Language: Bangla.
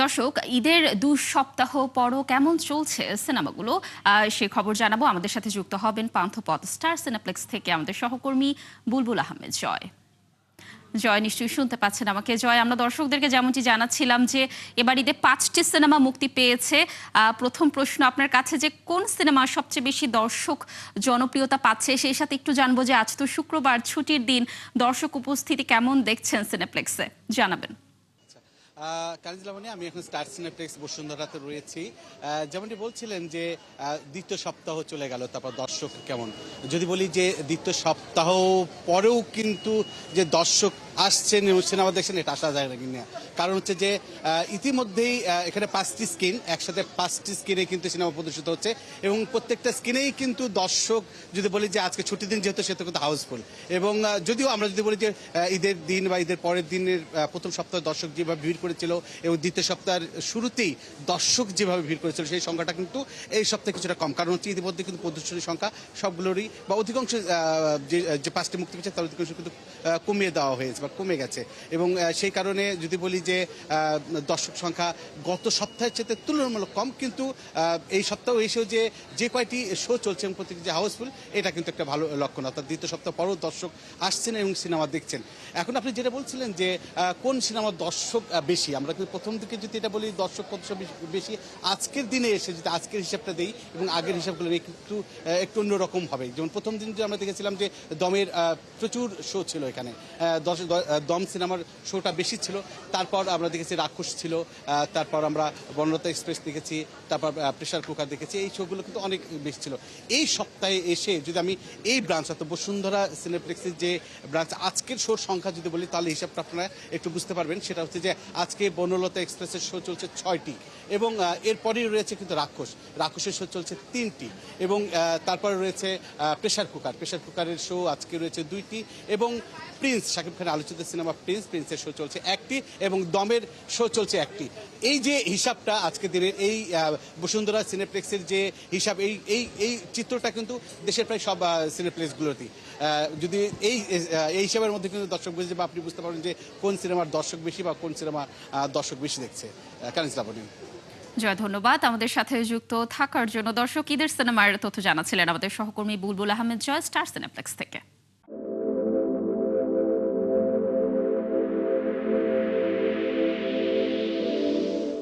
দর্শক, ঈদের ২ সপ্তাহ পরও কেমন চলছে সিনেমাগুলো সে খবর জানাবো। আমাদের সাথে যুক্ত হবেন পান্থপথ স্টার সিনেপ্লেক্স থেকে আমাদের সহকর্মী বুলবুল আহমেদ জয়। জয়, নিশ্চয়ই শুনতে পাচ্ছেন আমাকে। জয়, আমরা দর্শকদেরকে যেমনটি জানাচ্ছিলাম যে এবার ঈদে ৫টি সিনেমা মুক্তি পেয়েছে। প্রথম প্রশ্ন আপনার কাছে যে কোন সিনেমা সবচেয়ে বেশি দর্শক জনপ্রিয়তা পাচ্ছে, সেই সাথে একটু জানবো যে আজ তো শুক্রবার, ছুটির দিন, দর্শক উপস্থিতি কেমন দেখছেন সিনেপ্লেক্সে, জানাবেন। কানিজলামণি, আমি এখন স্টার সিনেপ্লেক্স বসুন্ধরাতে রয়েছি। যেমনটি বলছিলেন যে দ্বিতীয় সপ্তাহ চলে গেল, তারপর দর্শক কেমন। যদি বলি যে দ্বিতীয় সপ্তাহ পরেও কিন্তু যে দর্শক আসছেন এবং সিনেমা দেখছেন, এটা আসা যায় না কিনা। কারণ হচ্ছে যে ইতিমধ্যেই এখানে 5টি স্ক্রিন, একসাথে 5টি স্ক্রিনে কিন্তু সিনেমা প্রদর্শিত হচ্ছে এবং প্রত্যেকটা স্ক্রিনেই কিন্তু দর্শক, যদি বলি যে আজকে ছুটির দিন যেহেতু, সেহেতু কিন্তু হাউসফুল। এবং যদিও আমরা যদি বলি যে ঈদের দিন বা ঈদের পরের দিনের প্রথম সপ্তাহে দর্শক যেভাবে ভিড় করেছিল এবং দ্বিতীয় সপ্তাহের শুরুতেই দর্শক যেভাবে ভিড় করেছিল, সেই সংখ্যাটা কিন্তু এই সপ্তাহে কিছুটা কম। কারণ হচ্ছে ইতিমধ্যে কিন্তু প্রদর্শনীর সংখ্যা সবগুলোরই বা অধিকাংশ যে 5টি মুক্তি পেয়েছে তার অধিকাংশ কিন্তু কমিয়ে দেওয়া হয়েছে বা কমে গেছে। এবং সেই কারণে যদি বলি যে দর্শক সংখ্যা গত সপ্তাহের চেয়ে তুলনামূলক কম, কিন্তু এই সপ্তাহ এসেও যে কয়টি শো চলছে এবং প্রত্যেকটি যে হাউসফুল, এটা কিন্তু একটা ভালো লক্ষণ। অর্থাৎ দ্বিতীয় সপ্তাহ পরও দর্শক আসছেন এবং সিনেমা দেখছেন। এখন আপনি যেটা বলছিলেন যে কোন সিনেমার দর্শক বেশি, আমরা কিন্তু প্রথম দিকে যদি এটা বলি দর্শক কত বেশি, আজকের দিনে এসে যদি আজকের হিসাবটা দিই এবং আগের হিসাবগুলো একটু অন্যরকম হবে। যেমন প্রথম দিন যে আমরা দেখেছিলাম যে দমের প্রচুর শো ছিল এখানে, দম সিনেমার শোটা বেশি ছিল। তারপর আমরা দেখেছি রাক্ষস ছিল, তারপর আমরা বনলতা এক্সপ্রেস দেখেছি, তারপর প্রেসার কুকার দেখেছি। এই শোগুলো কিন্তু অনেক বেশি ছিল। এই সপ্তাহে এসে যদি আমি এই ব্রাঞ্চ, অর্থাৎ বসুন্ধরা সিনেপ্লেক্সের যে ব্রাঞ্চ, আজকের শোর সংখ্যা যদি বলি তাহলে হিসাবটা আপনারা একটু বুঝতে পারবেন। সেটা হচ্ছে যে আজকে বনলতা এক্সপ্রেসের শো চলছে 6টি এবং এরপরেই রয়েছে কিন্তু রাক্ষসের শো চলছে 3টি এবং তারপরে রয়েছে প্রেসার কুকারের শো আজকে রয়েছে 2টি এবং প্রিন্স, শাকিব খানের আলোচিত সিনেমা প্রিন্সের শো চলছে 1টি এবং দমের শো চলছে 1টি। এই যে হিসাবটা আজকে দিনের এই বসুন্ধরা সিনেপ্লেক্সের যে হিসাব, এই চিত্রটা কিন্তু দেশের প্রায় সব সিনেপ্লেক্সগুলোতেই। যদি এই হিসাবের মধ্যে কিন্তু দর্শক বুঝে বা আপনি বুঝতে পারবেন যে কোন সিনেমার দর্শক বেশি বা কোন সিনেমা দর্শক বেশি দেখছে। কানিজলামণি। জয়, ধন্যবাদ আমাদের সাথে যুক্ত থাকার জন্য। দর্শক, ঈদের সিনেমার তথ্য জানাচ্ছিলেন আমাদের সহকর্মী বুলবুল আহমেদ জয়, স্টার সিনেপ্লেক্স থেকে।